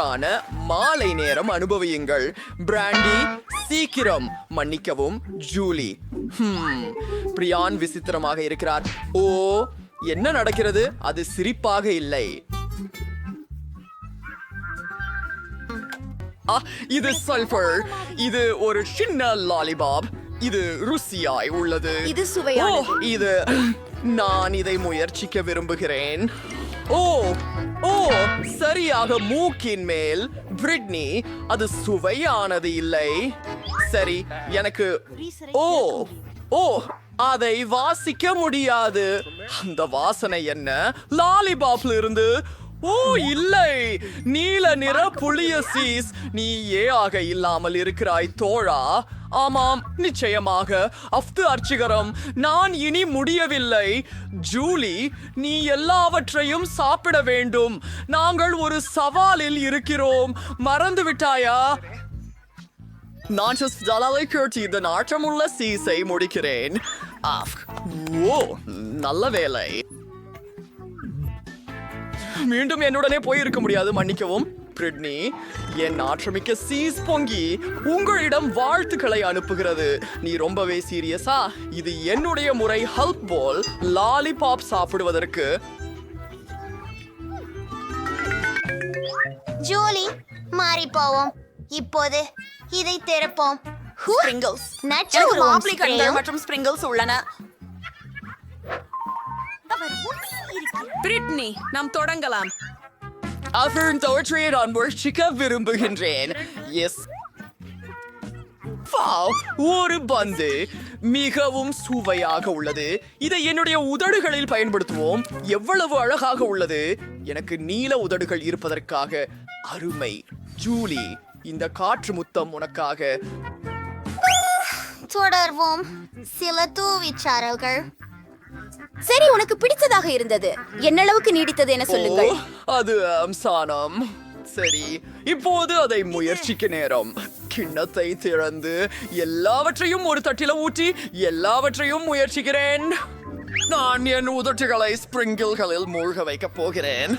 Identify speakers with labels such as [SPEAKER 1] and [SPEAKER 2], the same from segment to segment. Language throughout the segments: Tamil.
[SPEAKER 1] ஆன மாலை நேரம் அனுபவியுங்கள். பிராண்டி, சீக்கிரம். மன்னிக்கவும், ஜூலி. பிரியான் விசித்திரமாக இருக்கிறார். ஓ, என்ன நடக்கிறது? அது சிரிப்பாக இல்லை. இது சல்பர். இது ஒரு சின்ன லாலிபாப். இது ருசியாய் உள்ளது.
[SPEAKER 2] இது சுவையானது.
[SPEAKER 1] இது நான் இதை முயற்சிக்க விரும்புகிறேன். ஓ ஓ சரியாக மூக்கின் மேல். பிரிட்னி, அது சுவையானது இல்லை. சரி, எனக்கு ஓ ஓ அதை வாசிக்க முடியாது. அந்த வாசனை என்ன? லாலிபாப்ல இருந்து. ஓ இல்லை, நீல நிற புளிய சீஸ். நீ ஆக இல்லாமல் இருக்கிறாய் தோழா. ஆமாம், நிச்சயமாக. அஃது அர்ச்சிகரம். நான் இனி முடியவில்லை. ஜூலி, நீ எல்லாவற்றையும் சாப்பிட வேண்டும். நாங்கள் ஒரு சவாலில் இருக்கிறோம். மறந்து விட்டாயா? நான் இந்த நாற்றமுள்ள சீஸை முடிக்கிறேன். ஓ, நல்ல வேலை. மீண்டும் என்னுடனே போயிருக்க முடியாது, மன்னிக்கவும். பிரிட்னி, என் நாற்றமிக்க சீஸ் பொங்கி உங்களிடம் வாழ்த்துக்களை அனுப்புகிறது. நீ ரொம்பவே சீரியஸா? இது என்னுடைய முறை ஹல்ப் போல் லாலிபாப் சாப்பிடுவதற்கு.
[SPEAKER 3] ஜூலி, மாறி போவோம். இப்போது இதை திறப்போம்.
[SPEAKER 2] ஸ்பிரிங்கிள்ஸ். எனக்கு மாப்ளி கண்கள் மற்றும் ஸ்பிரிங்கிள்ஸ் உள்ளன. பிரிட்னி, நாம் தொடங்கலாம்.
[SPEAKER 1] அவர் தோற்றியை நான் முயற்சிக்க விரும்புகின்றேன். எஸ், ஒரு பந்து மிகவும் சுவையாக உள்ளது. இதை என்னுடைய உதடுகளில் பயன்படுத்துவோம். எவ்வளவு அழகாக உள்ளது. எனக்கு நீல உதடுகள் இருப்பதற்காக அருமை. ஜூலி, இந்த காற்று முத்தம் உனக்காக.
[SPEAKER 3] தொடர்வோம். சில தூவிச்சாரல்கள்.
[SPEAKER 2] சரி, உனக்கு பிடித்ததாக இருந்தது. என்னளவுக்கு நீடித்தது என சொல்லுங்கள்.
[SPEAKER 1] அது சானம். சரி, இப்போது அதை முயற்சிக்க நேரம். கிண்ணத்தை திறந்து எல்லாவற்றையும் ஒரு தட்டில ஊற்றி எல்லாவற்றையும் முயற்சிக்கிறேன். நான் என் உதட்டுகளை ஸ்பிரிங்கிள்களில் மூழ்க வைக்கப் போகிறேன்.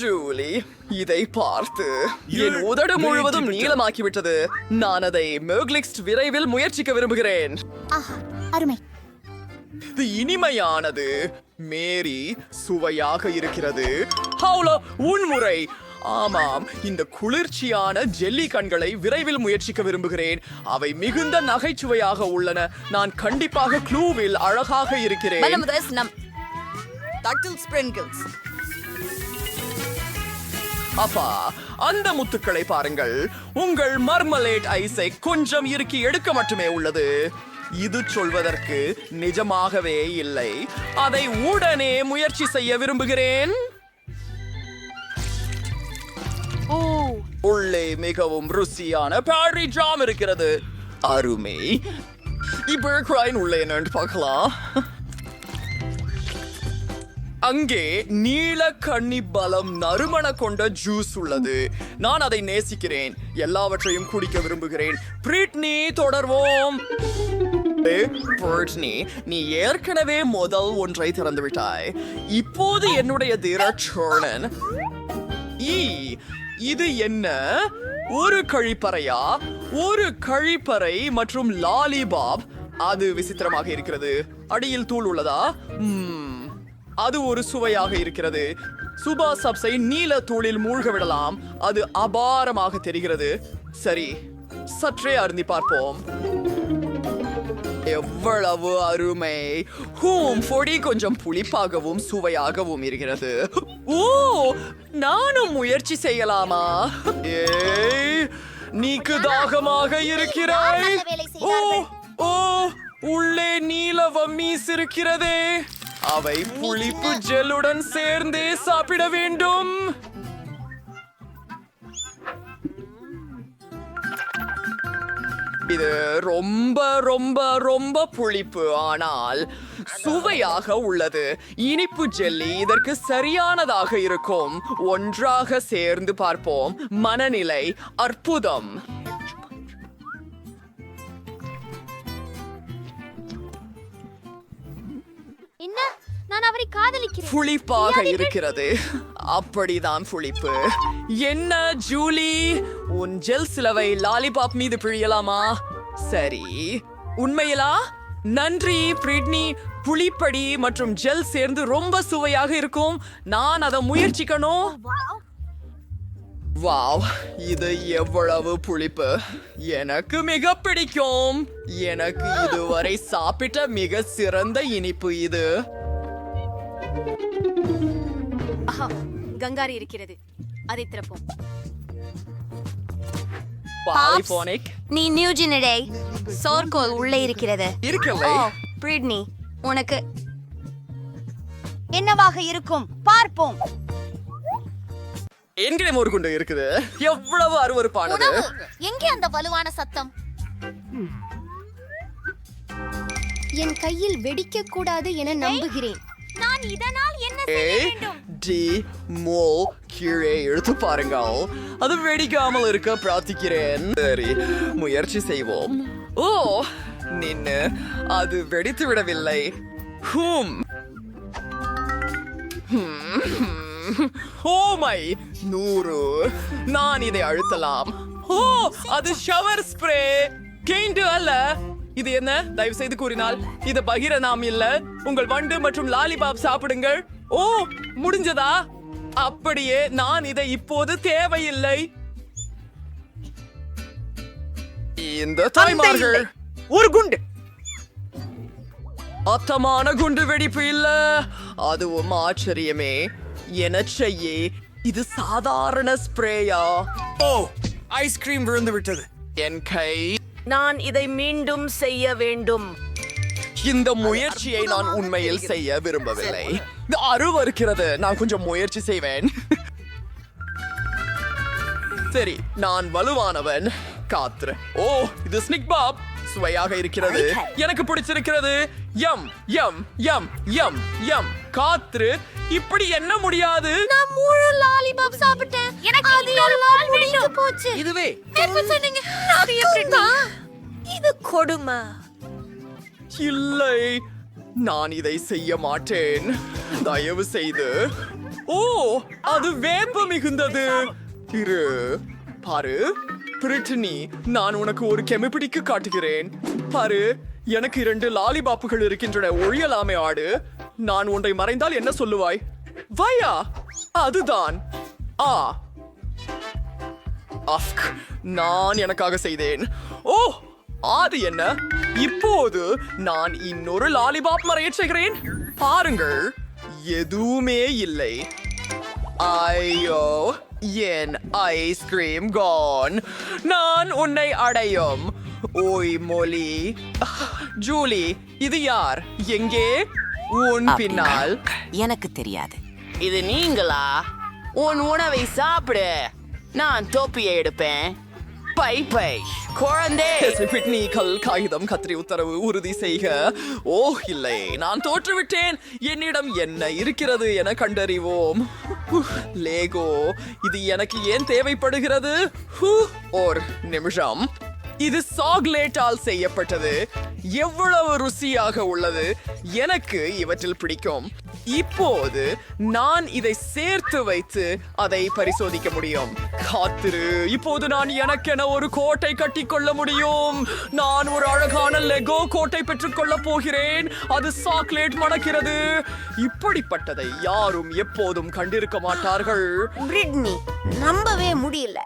[SPEAKER 1] ஜூலி, இதை பார்த்து என் உதடு முழுவதும் நீளமாக்கிவிட்டது. நான் அதை மெர்க்லிக்ஸ்ட் விரைவில் முயற்சிக்க விரும்புகிறேன்.
[SPEAKER 3] அருமை.
[SPEAKER 1] இது இனிமையானது. மேரி, சுவையாக இருக்கிறது. ஹவுலோ, உன்முறை. ஆமாம், இந்த குளிர்ச்சியான ஜெல்லி கண்களை விரைவில் முயற்சிக்க விரும்புகிறேன். அவை மிகுந்த நகைச்சுவையாக உள்ளன. நான் கண்டிப்பாக க்ளூவில் அழகாக இருக்கிறேன். அப்பா, அந்த முத்துக்களை பாருங்கள். உங்கள் மர்மலேட் ஐஸை கொஞ்சம் இறுக்கி எடுக்க மட்டுமே உள்ளது. இது சொல்வதற்கு நிஜமாகவே இல்லை. அதை உடனே முயற்சி செய்ய விரும்புகிறேன். உள்ளே மிகவும் ருசியான பாரி ஜாம் இருக்கிறது. அருமை. இப்போ உள்ளே என்னன்னு பார்க்கலாம். அங்கே நீல கன்னி பலம் நறுமண கொண்ட ஜூஸ் உள்ளது. நான் அதை நேசிக்கிறேன். எல்லாவற்றையும் குடிக்க விரும்புகிறேன். பிரிட்னி, தொடர்வோம். பிரிட்னி, நீ ஏற்கனவே முதல் ஒன்றை திறந்து விட்டாய். இப்போது என்னுடைய திரட்சோழன். இது என்ன? ஒரு கழிப்பறையா? ஒரு கழிப்பறை மற்றும் லாலிபாப். அது விசித்திரமாக இருக்கிறது. அடியில் தூள் உள்ளதா? அது ஒரு சுவையாக இருக்கிறது. சுபா சப்ஸை நீல தூளில் மூழ்க விடலாம். அது அபாரமாக தெரிகிறது. சரி, சற்றே அருந்தி பார்ப்போம். எவ்வளவு அருமை. பொடி கொஞ்சம் புளிப்பாகவும் சுவையாகவும் இருக்கிறது. ஓ, நானும் முயற்சி செய்யலாமா? நீக்கு தாகமாக இருக்கிறாய். ஓ ஓ உள்ளே நீல வம்மீஸ் இருக்கிறதே. அவை புளிப்பு ஜெல்லுடன் சேர்ந்தே சாப்பிட வேண்டும். இது ரொம்ப ரொம்ப ரொம்ப புளிப்பு, ஆனால் சுவையாக உள்ளது. இனிப்பு ஜெல்லி இதற்கு சரியானதாக இருக்கும். ஒன்றாக சேர்ந்து பார்ப்போம். மனநிலை அற்புதம்.
[SPEAKER 3] என்ன,
[SPEAKER 2] நான் அவரை காதலிக்கிறேன்.
[SPEAKER 1] புளிப்பாக இருக்கிறது. அப்படிதான் புளிப்பு. என்ன ஜூலி, உன் ஜெல் சிலவை லாலிபாப் மீது பிழியலாமா? சரி, உண்மையிலா? நன்றி பிரிட்னி. புளிப்படி மற்றும் ஜெல் சேர்ந்து ரொம்ப சுவையாக இருக்கும். நான் அதை முயற்சிக்கணும். வாவ், இது எவ்வளவு புளிப்பு! எனக்கு மிக பிடிக்கும். எனக்கு இதுவரை சாப்பிட்ட மிக சிறந்த இனிப்பு இது.
[SPEAKER 2] கங்காரி இருக்கிறது, அதை திறப்போம்.
[SPEAKER 1] பாலிபோனிக்
[SPEAKER 3] நீ நியூஜினடே சோர்கோல் உள்ளே இருக்கிறது.
[SPEAKER 1] இருக்கலை.
[SPEAKER 3] பிரிட்னி, உனக்கு என்னவாக இருக்கும் பார்ப்போம்.
[SPEAKER 1] என்கிட்ட ஒரு குண்டு இருக்குது. எவ்வளவு அருவருப்பானது!
[SPEAKER 3] எங்கே அந்த வலுவான சத்தம்?
[SPEAKER 2] என் கையில் வெடிக்க கூடாது என நம்புகிறேன்.
[SPEAKER 3] நான் இதனால் என்ன செய்ய வேண்டும்?
[SPEAKER 1] டி மோ கீழே எடுத்து பாருங்கள். அது வெடிக்காமல் இருக்க பிரார்த்திக்கிறேன். சரி, முயற்சி செய்வோம். ஓ, நின்னு, அது வெடித்து விடவில்லை. ஹூம். Oh my 100. நான் இதை அழுத்தலாம். ஓ, அது ஷவர் ஸ்ப்ரே. கெயிண்ட் அல்ல. இது என்ன? தயவு செய்து கூறினால் இது பகிர நாம் இல்ல. உங்கள் வண்டு மற்றும் லாலிபாப் சாப்பிடுங்கள். ஓ, முடிஞ்சதா? அப்படியே நான் இதை இப்போது தேவையில்லை. இந்த தாய்மார்கள் ஒரு குண்டு. அத்தமான குண்டு வெடிப்பு இல்ல. அதுவும் ஆச்சரியமே. என்ன செய்ய? இது சாதாரண ஸ்ப்ரேயா? ஓ, ஐஸ்கிரீம் விழுந்து விட்டது. என் கை.
[SPEAKER 4] நான் இதை மீண்டும் செய்ய வேண்டும்.
[SPEAKER 1] இந்த முயற்சியை நான் உண்மையில் செய்ய விரும்பவில்லை. இது அருவருக்கிறது. நான் கொஞ்சம் முயற்சி செய்வேன். சரி, நான் வலுவானவன். காத்துரு. ஓ, இது ஸ்னிக் பாப். சுவையாக இருக்கிறது. எனக்கு பிடிச்சிருக்கிறது. யம் யம் யம் யம் யம். காத்துரு. இப்படி என்ன முடியாது.
[SPEAKER 3] நான் முழு லாலிபாப் சாப்பிட்டேன். எனக்கு எல்லாம் முடிந்து போச்சு.
[SPEAKER 1] இதுவே
[SPEAKER 3] என்ன சொன்னீங்க? நான் எப்படி? இது கொடுமை.
[SPEAKER 1] இல்லை, நான் இதை செய்ய மாட்டேன். தயவு செய்து. ஓ, அது வேப்ப மிகுந்தது. இரு, பாரு பிரிட்டனி, நான் உனக்கு ஒரு கெமிபிடிக்கு காட்டுகிறேன். பாரு, எனக்கு 2 லாலிபாப்புகள் இருக்கின்றன. ஒழியலாமே ஆடு. நான் ஒன்றை மறைந்தால் என்ன சொல்லுவாய்? வயா, அதுதான். ஆ, அஃக், நான் எனக்காக செய்தேன். ஓ, அது என்ன? இப்போது நான் இன்னொரு லாலிபாப் மறைய செய்கிறேன். பாருங்கள், எதுவுமே இல்லை. ஐயோ, என் ஐஸ்கிரீம் கான். நான் உன்னை அடையும். ஓய் மொழி. ஜூலி, இது யார்? எங்கே? உன் பின்னால்.
[SPEAKER 4] எனக்கு தெரியாது. இது நீங்களா? உன் உணவை சாப்பிடு. நான் தொப்பியை எடுப்பேன். பை பை குழந்தை.
[SPEAKER 1] பிட்னி, கல், காகிதம், கத்திரி, உத்தரவு, உறுதி செய்க. ஓ இல்லை, நான் தோற்றுவிட்டேன். என்னிடம் என்ன இருக்கிறது என கண்டறிவோம். லேகோ, இது எனக்கு ஏன் தேவைப்படுகிறது? ஒரு நிமிஷம். இது சாக்லேட்டால் செய்யப்பட்டது. எவ்வளவு ருசியாக உள்ளது. எனக்கு இவற்றில் பிடிக்கும். இப்போது நான் இதை சேர்த்து வைத்து அதை பரிசோதிக்க முடியும். காத்திரு. இப்போது நான் எனக்கென ஒரு கோட்டை கட்டிக்கொள்ள முடியும். நான் ஒரு அழகான லெகோ கோட்டை பெற்றுக்கொள்ள போகிறேன். அது சாக்லேட் மணக்கிறது. இப்படிப்பட்டதை யாரும் எப்போதும் கண்டிருக்க மாட்டார்கள்.
[SPEAKER 3] பிரிட்னி, நம்பவே முடியல.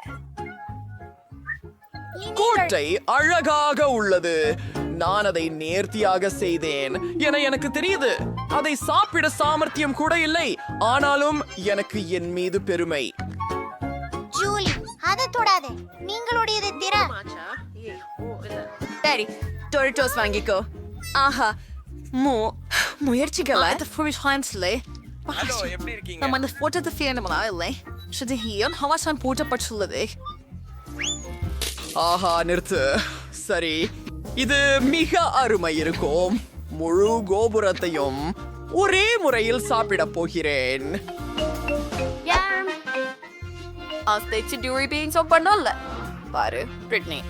[SPEAKER 1] கோட்டை அழகாக உள்ளது. நான் அதை நேர்த்தியாக செய்தேன் என எனக்கு தெரியுது. அதை சாப்பிட சாமர்த்தியம் கூட இல்லை. ஆனாலும் எனக்கு என் மீது பெருமை.
[SPEAKER 3] ஜூலி, அதை தொடாதே. நீங்களுடையதை திற.
[SPEAKER 4] சரி, டொரிட்டோஸ் வாங்கிக்கோ. ஆஹா, முயற்சிக்கல.
[SPEAKER 5] Det får vi chansle.
[SPEAKER 1] எப்படி இருக்கீங்க?
[SPEAKER 5] När man har fått det fel när man är ärlig. Så det här har varit en porta på tullet.
[SPEAKER 1] ஆஹா, நிறுத்து. சரி, இது மிக அருமை இருக்கும். முழு கோபுரத்தையும் ஒரே முறையில் சாப்பிட போகிறேன்.
[SPEAKER 4] பாரு பிரிட்னி.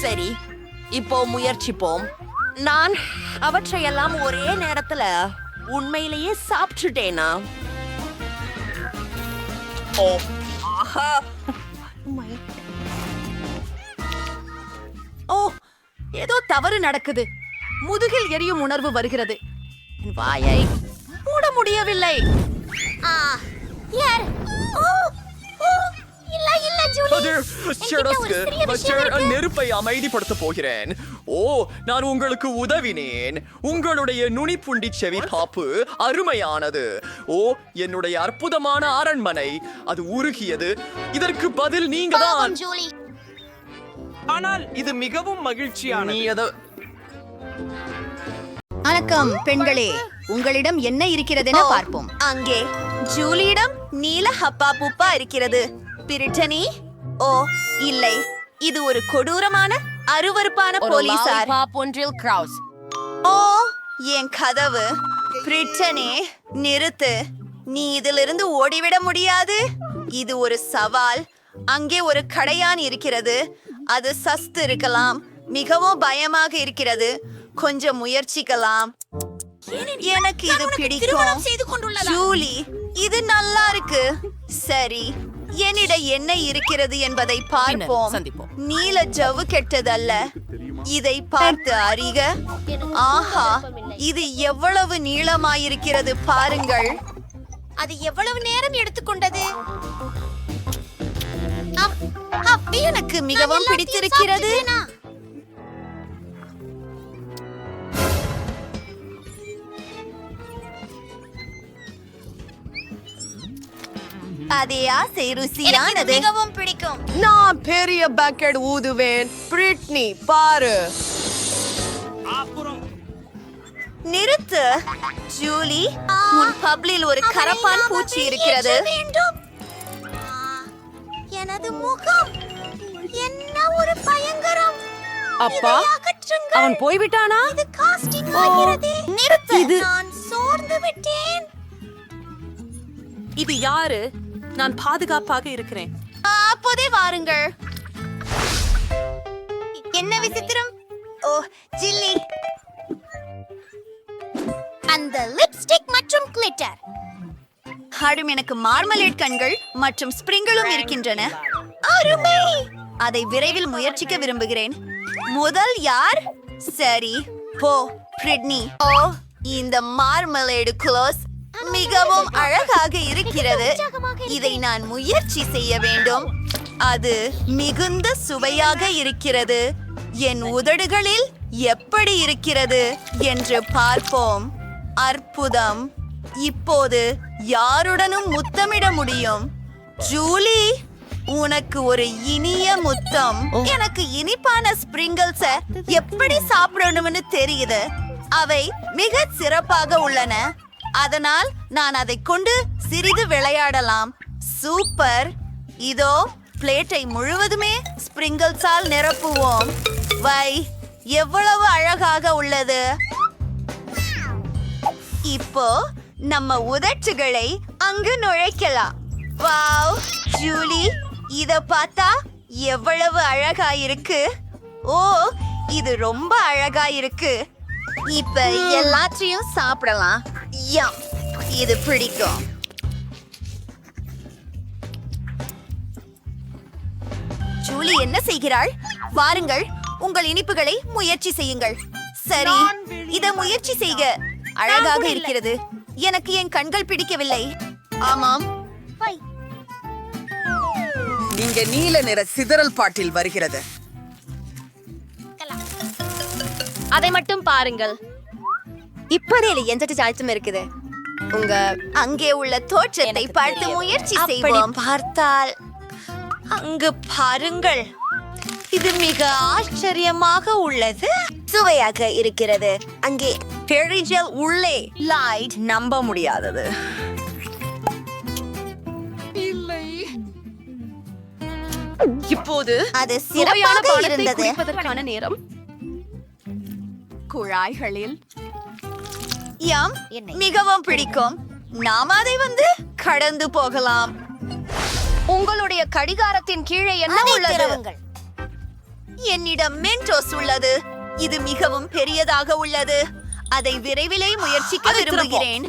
[SPEAKER 4] சரி, இப்போ முயற்சிப்போம். நான் அவற்றையெல்லாம் ஒரே நேரத்துல உண்மையிலேயே சாப்பிட்டுட்டேனா? ஓ ஆஹா!
[SPEAKER 5] ஓ ஏதோ தவறு நடக்குது. முதுகில் எரியும் உணர்வு வருகிறது. என் வாயை மூட முடியவில்லை.
[SPEAKER 3] யார்? ஓ ஓ இல்ல இல்ல ஜூலி.
[SPEAKER 1] அது செடஸ்க்கு நெருப்பை அமைதிப்படுத்த போகிறேன். ஓ, நான் உங்களுக்கு உதவினேன். உங்களுடைய நுனிப்புண்டி செவி காப்பு அருமையானது. ஓ, என்னுடைய அற்புதமான அரண்மனை அது உருகியது. இதற்கு பதில் நீங்க தான்.
[SPEAKER 3] ஜூலி.
[SPEAKER 6] ஆனால் இது மிகவும் மகிழ்ச்சியானது.
[SPEAKER 1] நீ எதை
[SPEAKER 2] வணக்கம் பெண்களே, உங்களிடம் என்ன இருக்கிறது என பார்ப்போம்.
[SPEAKER 4] அங்கே ஜூலியிடம் நீல ஹப்பா புப்பா இருக்கிறது. பிரிட்டனி? ஓ இல்லை, இது ஒரு கொடூரமான அருவருப்பான போலீசார்.
[SPEAKER 3] ஒன்றில் கிரவுஸ்.
[SPEAKER 4] ஓ என் கதவு. பிரிட்டனி நிறுத்து, நீ இதிலிருந்து ஓடிவிட முடியாது. இது ஒரு சவால். அங்கே ஒரு கடையான் இருக்கிறது. அது சஸ்து இருக்கலாம். மிகவும் பயமாக இருக்கிறது. கொஞ்சம் முயற்சிக்கலாம். எனக்கு இது பிடிக்கும். ஜூலி, இது நல்லா இருக்கு. சரி, என்னிடம் என்ன இருக்கிறது என்பதை பார்ப்போம். நீல ஜவ்வு கெட்டதல்ல. இதை பார்த்து அறிக. ஆஹா, இது எவ்வளவு நீளமாயிருக்கிறது பாருங்கள்.
[SPEAKER 3] அது எவ்வளவு நேரம் எடுத்துக்கொண்டது?
[SPEAKER 4] எனக்கு மிகவும் பிடித்திருக்கிறது. அதே ஆசை ருசியானது.
[SPEAKER 3] மிகவும் பிடிக்கும்.
[SPEAKER 4] நான் பெரிய பக்கெட் ஊதுவேன். பிரிட்னி பாரு. நிறுத்து ஜூலி, உன் பப்ளில் ஒரு கரப்பான் பூச்சி இருக்கிறது.
[SPEAKER 3] எனது முகம் என்ன ஒரு பயங்கரம்.
[SPEAKER 4] அப்பா,
[SPEAKER 3] இதை அகற்றுங்கள்.
[SPEAKER 4] அவன் போய்விட்டானா?
[SPEAKER 3] இது காஸ்டிங் ஆகிறது.
[SPEAKER 4] நிறுத்து.
[SPEAKER 3] நான் சோர்ந்து விட்டேன்.
[SPEAKER 5] இது யாரு? நான் பாதுகாப்பாக இருக்கிறேன்.
[SPEAKER 4] அப்போதே வாருங்கள்.
[SPEAKER 3] என்ன விசித்திரம்.
[SPEAKER 4] ஓ ஜில்லி,
[SPEAKER 3] அந்த லிப்ஸ்டிக் மற்றும் கிளிட்டர்.
[SPEAKER 4] ஹடும் எனக்கு மார்மலேட் கண்கள் மற்றும் ஸ்பிரிங்களும் இருக்கின்றன. அருமை. அதை விரைவில் முயற்சிக்க விரும்புகிறேன். முதல் யார்? சரி, போ பிரிட்னி. ஓ, இந்த மார்மலேடு க்ளோஸ் மிகவும் அழகாக இருக்கிறது. இதை நான் முயற்சி செய்ய வேண்டும். அது மிகுந்த சுவையாக இருக்கிறது. என் உதடுகளில் எப்படி இருக்கிறது என்று பார்ப்போம். அற்புதம். இப்போது யாருடனும் முத்தமிட முடியும். ஜூலி, உனக்கு ஒரு இனிய முத்தம். எனக்கு இனிப்பான ஸ்பிரிங்கிள்ஸ எப்படி சாப்பிடணும்னு தெரியுது. அவை மிக சிறப்பாக உள்ளன. அதனால் நான் அதை கொண்டு சிறிது விளையாடலாம். சூப்பர். இதோ பிளேட்டை முழுவதுமே ஸ்பிரிங்கிள்ஸால் நிரப்புவோம். வை, எவ்வளவு அழகாக உள்ளது. இப்போ நம்ம உதட்டுகளை அங்கு நுழைக்கலாம். வாவ் ஜூலி, இத பார்த்தா எவ்வளவு அழகா இருக்கு. ஓ, இது ரொம்ப அழகா இருக்கு. இப்ப எல்லாத்தையும் சாப்பிடலாம். யம், இது பிடிக்கும். ஜூலி என்ன செய்கிறாள்? வாருங்கள், உங்கள் இனிப்புகளை முயற்சி செய்யுங்கள். சரி, இத முயற்சி செய்க. அழகாக இருக்கிறது. எனக்கு என் கண்கள் பிடிக்கவில்லை. ஆமாம்,
[SPEAKER 7] இங்க நீல நிற சிதறல் பாட்டில் வருகிறது.
[SPEAKER 3] அதை மட்டும் பாருங்கள்.
[SPEAKER 2] இப்போதே எந்த சாய்த்தும் இருக்குது. உங்க
[SPEAKER 4] அங்கே உள்ள தோற்றத்தை பார்த்து முயற்சி செய்வோம். பார்த்தால் அங்கு பாருங்கள். இது மிக ஆச்சரியமாக உள்ளது. சுவையாக இருக்கிறது. அங்கே பெரிஜல் உள்ளே லைட் நம்ப முடியாதது.
[SPEAKER 5] இப்போது
[SPEAKER 4] அது
[SPEAKER 5] சுவையான
[SPEAKER 4] சிறப்பாக
[SPEAKER 5] பானத்தை
[SPEAKER 4] இருந்தது.
[SPEAKER 5] குடிப்பதற்கான நேரம். குழாய்களில்
[SPEAKER 4] யாம் மிகவும் பிடிக்கும். நாம் அதை வந்து கடந்து போகலாம்.
[SPEAKER 3] உங்களுடைய கடிகாரத்தின் கீழே என்ன
[SPEAKER 2] அதை
[SPEAKER 3] உள்ளது?
[SPEAKER 2] திறவுங்கள்.
[SPEAKER 4] என்னிடம் மென்டோஸ் உள்ளது. இது மிகவும் பெரியதாக உள்ளது. அதை விரைவிலே முயற்சிக்க விரும்புகிறேன்.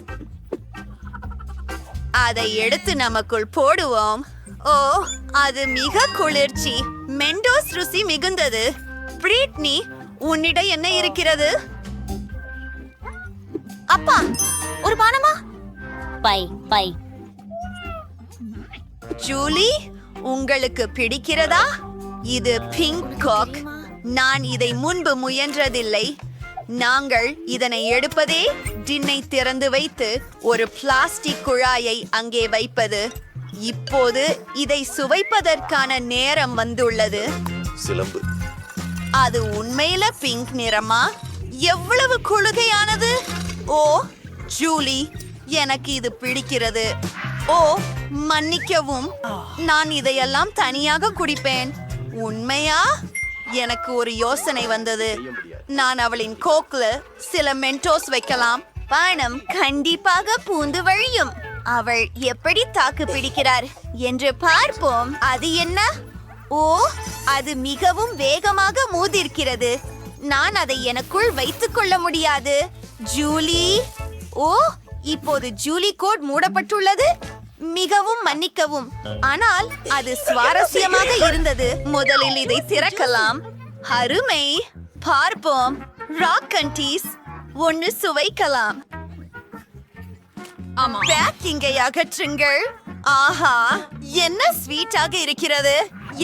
[SPEAKER 4] அதை எடுத்து நமக்குள் போடுவோம். ஓ, அது மிக குளிர்ச்சி. மெண்டோஸ் ருசி மிகுந்தது. பிரிட்னி, உன்னிடம் என்ன இருக்கிறது?
[SPEAKER 2] அப்பா, ஒரு பானமா?
[SPEAKER 3] By by.
[SPEAKER 4] ஜூலி, உங்களுக்கு பிடிக்கிறதா? இது பிங்க் காக். நான் இதை முன்பு முயன்றதில்லை. நாங்கள் இதனை எடுப்பதே டின்னை திறந்து வைத்து ஒரு பிளாஸ்டிக் குழாயை அங்கே வைப்பது. இப்போது இதை சுவைப்பதற்கான நேரம் வந்துள்ளது.
[SPEAKER 8] சிலம்பு.
[SPEAKER 4] அது உண்மையில பிங்க் நிறமா? எவ்வளவு குளுகையானது! ஓ ஜூலி, எனக்கு இது பிடிக்கிறது. ஓ, மன்னிக்கவும், நான் இதையெல்லாம் தனியாக குடிப்பேன். உண்மையா? எனக்கு ஒரு யோசனை வந்தது. நான் அவளின் கோக்ல சில மென்டோஸ் வைக்கலாம். பணம் கண்டிப்பாக பூந்து வழியும். அவள் எப்படி தாக்கு பிடிக்கிறார் என்று பார்ப்போம். அது என்ன? ஓ, அது மிகவும் வேகமாக மோதிருக்கிறது. நான் அதை எனக்குள் வைத்துக் கொள்ள முடியாது. ஜூலி, ஓ, இப்போது ஜூலி கோட் மூடப்பட்டுள்ளது. மிகவும் மன்னிக்கவும், ஆனால் அது சுவாரஸ்யமாக இருந்தது. முதலில் இதை திறக்கலாம். அருமை. பார்ப்போம். ராக் கண்டீஸ் ஒன்று சுவைக்கலாம். பேக்கிங்கை அகற்றுங்கள். ஆஹா, என்ன ஸ்வீட்டாக இருக்கிறது.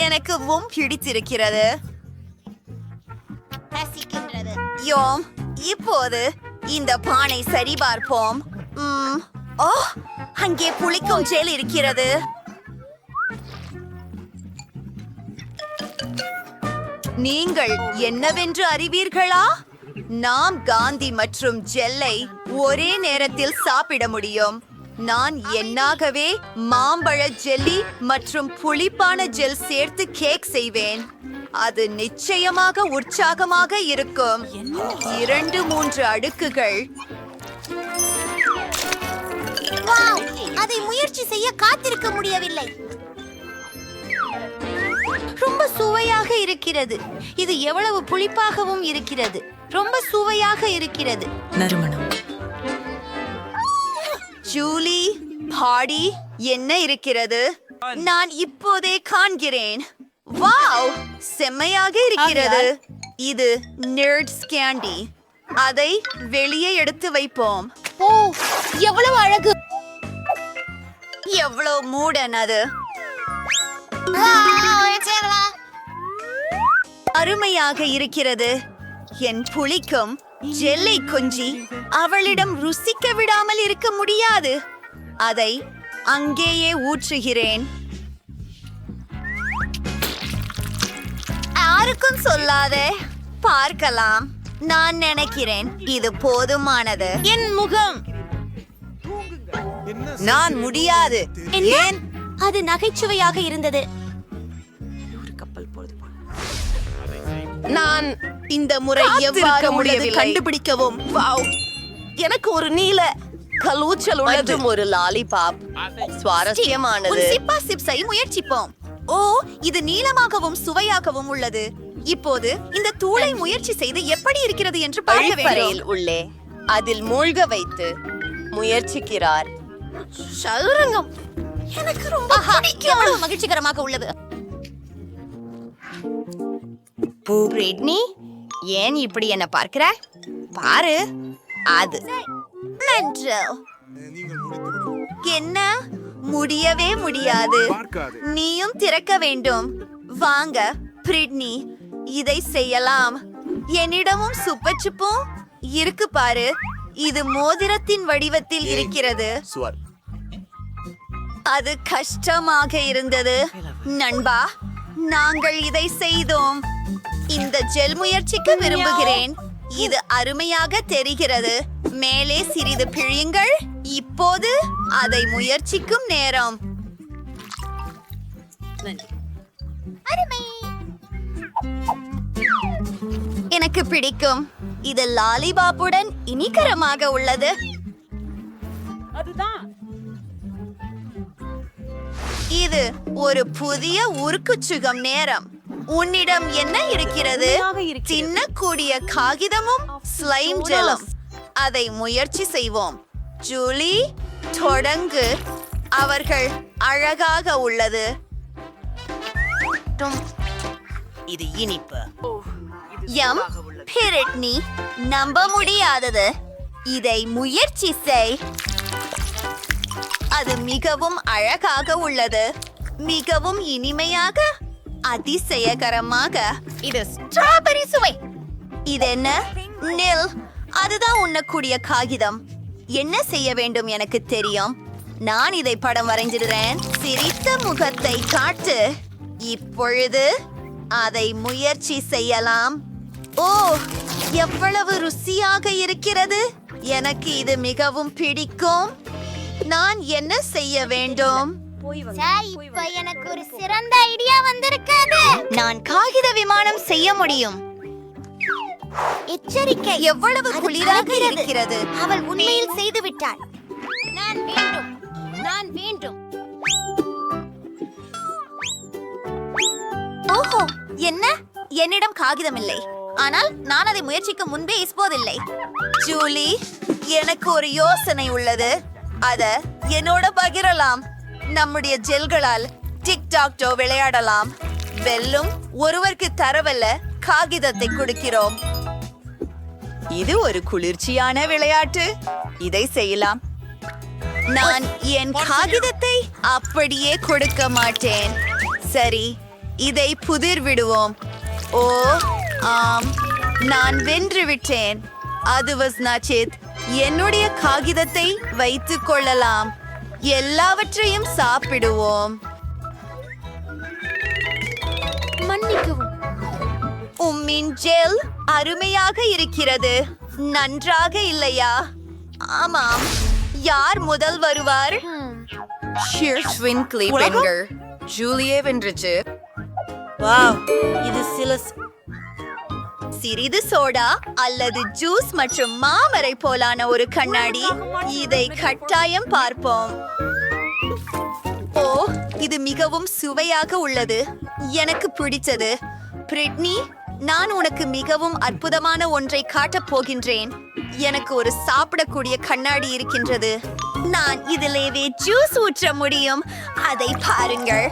[SPEAKER 4] எனக்கும் பிடித்திருக்கிறது. யோம், இப்போது இந்த பானை சரிபார்ப்போம். ஓ, அங்கே புளிக்கும் ஜெல் இருக்கிறது. நீங்கள் என்னவென்று அறிவீர்களா? நாம் காந்தி மற்றும் ஜெல்லை ஒரே நேரத்தில் சாப்பிட முடியும். நான் என்னாகவே மாம்பழ ஜெல்லி மற்றும் புளிப்பான ஜெல் சேர்த்து கேக் செய்வேன். அது நிச்சயமாக உற்சாகமாக இருக்கும். 2-3 அடுக்குகள்.
[SPEAKER 2] அதை முயற்சி செய்ய காத்திருக்க முடியவில்லை. ரொம்ப சுவையாக இருக்கிறது. இது எவ்வளவு புளிப்பாகவும் இருக்கிறது. ரொம்ப சுவையாக இருக்கிறது.
[SPEAKER 7] நறுமணம்.
[SPEAKER 4] ஜூலி, பாடி என்ன இருக்கிறது? நான் இப்போதே காண்கிறேன். வாவ், செம்மையாக இருக்கிறது. இது நெர்ட்ஸ் கேண்டி. அதை வெளியே எடுத்து வைப்போம்.
[SPEAKER 2] ஓ, எவ்வளவு அழகு!
[SPEAKER 4] எவ்வளவு மூடன் அது! அருமையாக இருக்கிறது. என் புளிக்கும் ஜெல்லை கொஞ்சி அவளிடம் ருசிக்க விடாமல் இருக்க முடியாது. அதை அங்கேயே ஊற்றுகிறேன். யாருக்கும் சொல்லாதே. பார்க்கலாம். நான் நினைக்கிறேன் இது போதுமானது.
[SPEAKER 2] என் முகம்.
[SPEAKER 7] நான் முடியாது. ஏன்?
[SPEAKER 2] அது நகைச்சுவையாக இருந்தது.
[SPEAKER 5] நான் இந்த முறை எவ்வாறு உள்ளது கண்டுபிடிக்கவும். வாவ், எனக்கு ஒரு நீல கலூச்சல் உள்ளது.
[SPEAKER 4] ஒரு லாலிபாப். சுவாரஸ்யமானது. சிப்பா சிப்ஸை முயற்சிப்போம். ஓ, இது நீளமாகவும் சுவையாகவும் உள்ளது. இப்போது இந்த தூளை முயற்சி செய்து எப்படி இருக்கிறது என்று பார்க்க வேண்டும்.
[SPEAKER 9] உள்ளே அதில் மூழ்க வைத்து முயற்சிக்கிறார்.
[SPEAKER 5] சதுரங்கம் எனக்கு ரொம்ப பிடிக்கும்.
[SPEAKER 2] எவ்வளவு மகிழ்ச்சிகரமாக உள்ளது.
[SPEAKER 4] பிரிட்னி, ஏன் இப்படி என்ன பார்க்கிற? பாரு, அது என்ன? முடியவே முடியாது. நீயும் திறக்க வேண்டும். வாங்க பிரிட்னி, இதை செய்யலாம். என்னிடமும் சுப்பச்சுப்பும் இருக்கு பாரு. இது மோதிரத்தின் வடிவத்தில் இருக்கிறது. அது கஷ்டமாக இருந்தது நண்பா. நாங்கள் இதை செய்தோம். இந்த ஜெல் முயற்சிக்க விரும்புகிறேன். இது அருமையாக தெரிகிறது. மேலே சிறிது பிழியுங்கள். இப்போது அதை முயற்சிக்கும் நேரம். எனக்கு பிடிக்கும். இது லாலிபாப்புடன் இனிக்கரமாக உள்ளது. இது ஒரு புதிய உருக்குச்சுகம் நேரம். உன்னிடம் என்ன இருக்கிறது? தின்னக்கூடிய காகிதமும் ஸ்லைம் ஜெலும். அதை முயற்சி செய்வோம். ஜூலி, தொடங்கு. அவர்கள் அழகாக உள்ளது.
[SPEAKER 7] இது இனிப்பு.
[SPEAKER 4] எம் பிரிட்னி, நம்ப முடியாதது. இதை முயற்சி செய். அது மிகவும் அழகாக உள்ளது. மிகவும் இனிமையாக, அதிசயகரமாக.
[SPEAKER 3] இது ஸ்ட்ராபெரி சுவை.
[SPEAKER 4] இது என்ன? நில். அதுதான் உண்ணக்கூடிய காகிதம். என்ன செய்ய வேண்டும் எனக்கு தெரியும். நான் இதை படம் வரைஞ்சிடுறேன். சிரித்த முகத்தை காட்டு. இப்பொழுது அதை முயற்சி செய்யலாம். ஓ, எவ்வளவு ருசியாக இருக்கிறது. எனக்கு இது மிகவும் பிடிக்கும். நான் என்ன செய்ய வேண்டும்?
[SPEAKER 3] சார், இப்ப எனக்கு ஒரு சிறந்த ஐடியா வந்திருக்காது.
[SPEAKER 4] நான் காகித விமானம் செய்ய முடியும்.
[SPEAKER 3] எச்சரிக்கை,
[SPEAKER 4] எவ்வளவு
[SPEAKER 3] அது
[SPEAKER 4] குளிராக
[SPEAKER 3] பறக்கிறது.
[SPEAKER 4] இருக்கிறது.
[SPEAKER 3] அவள் உண்மையில் செய்து விட்டாள். நான் வேண்டும்.
[SPEAKER 4] ஓஹோ, என்ன? என்னிடம் காகிதம் இல்லை. ஆனால் நான் அதை முயற்சிக்க முன்பே இப்போதில்லை. ஜூலி, எனக்கு ஒரு யோசனை உள்ளது. அத என்னோட பகிரலாம். நம்முடைய ஜெல்களால் டிக்டாக்டோ விளையாடலாம். வெல்லும் ஒருவருக்கு தரவல்ல காகிதத்தை கொடுக்கிறோம். இது ஒரு குளிர்ச்சியான விளையாட்டு. இதை செய்யலாம். நான் என் காகிதத்தை அப்படியே கொடுக்க மாட்டேன். சரி, இதை புதிர் விடுவோம். ஓ ஆம், நான் வென்று விட்டேன். அது வஸ்னாச்சித். என்னுடைய காகிதத்தை வைத்துக் கொள்ளலாம். எல்லாவற்றையும் சாப்பிடுவோம்.
[SPEAKER 3] மன்னிக்கவும்.
[SPEAKER 4] உம்மின் ஜெல் அருமையாக இருக்கிறது. நன்றாக இல்லையா? ஆமாம். யார் முதல் வருவார்?
[SPEAKER 7] ட்விங்க்லி பெண்கள். ஜூலியே வென்றுச்சு. வாவ், இது
[SPEAKER 4] சிறிது சோடா அல்லது ஜூஸ் மற்றும் மாமரை போலான ஒரு கண்ணாடி. இதை கட்டாயம் பார்ப்போம். ஓ, இது மிகவும் சுவையாக உள்ளது. எனக்கு பிடித்தது. பிரிட்னி, நான் உனக்கு மிகவும் அற்புதமான ஒன்றை காட்டப் போகின்றேன். எனக்கு ஒரு சாப்பிடக்கூடிய கண்ணாடி இருக்கின்றது. நான் இதிலேயே ஜூஸ் ஊற்ற முடியும். அதை பாருங்கள்.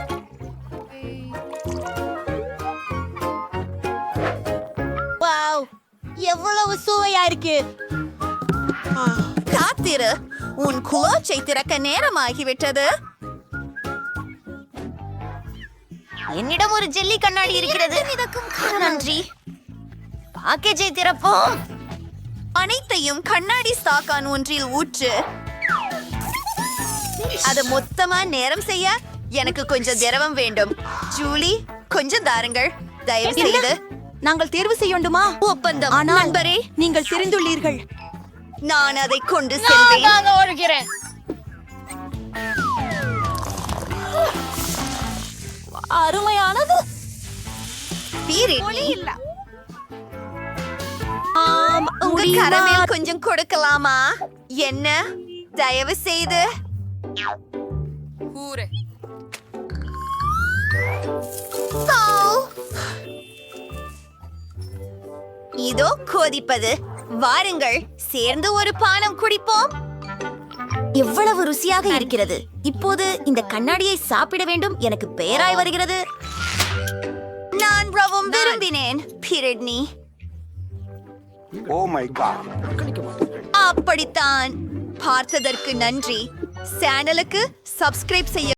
[SPEAKER 3] வாவ், எவ்வளவு சுவையா இருக்கு.
[SPEAKER 4] காத்திரு, உன் குளோச்சை திறக்க நேரமாகிவிட்டது. என்னிடம் ஒரு ஜெல்லி கண்ணாடி இருக்கிறது. நன்றி. பாக்கேஜை திறப்போம். அனைத்தையும் கண்ணாடி ஸ்டாக்கான் ஒன்றில் ஊற்று. அது மொத்தமா நேரம் செய்ய எனக்கு கொஞ்சம் திரவம் வேண்டும். ஜூலி, கொஞ்சம் தாருங்கள் தயவு செய்து.
[SPEAKER 5] நாங்கள் தேர்வு செய்யண்டுமா?
[SPEAKER 4] ஒப்பந்தம். நண்பரே,
[SPEAKER 5] நீங்கள் தெரிந்துள்ளீர்கள்.
[SPEAKER 4] நான் அதை கொண்டு செல்வேன்.
[SPEAKER 3] நான் ஓடுகிறேன்.
[SPEAKER 5] அருமையானது.
[SPEAKER 4] பீரிட்னி,
[SPEAKER 5] ஆம்,
[SPEAKER 4] உங்க
[SPEAKER 5] முடியுமா?
[SPEAKER 4] கரமேல் கொஞ்சம் கொடுக்கலாமா? என்ன? தயவு செய்து. ஓ! இதோ கொதிப்பது. வாருங்கள், சேர்ந்து ஒரு பானம் குடிப்போம். எவ்வளவு ருசியாக இருக்கிறது. இப்போது இந்த கண்ணாடியை சாப்பிட வேண்டும். எனக்கு பெயராய் வருகிறது. நான் ரவும் விரும்பினேன். Britney,
[SPEAKER 8] Oh my god.
[SPEAKER 4] அப்படித்தான். பார்த்ததற்கு நன்றி. சேனலுக்கு சப்ஸ்கிரைப் செய்ய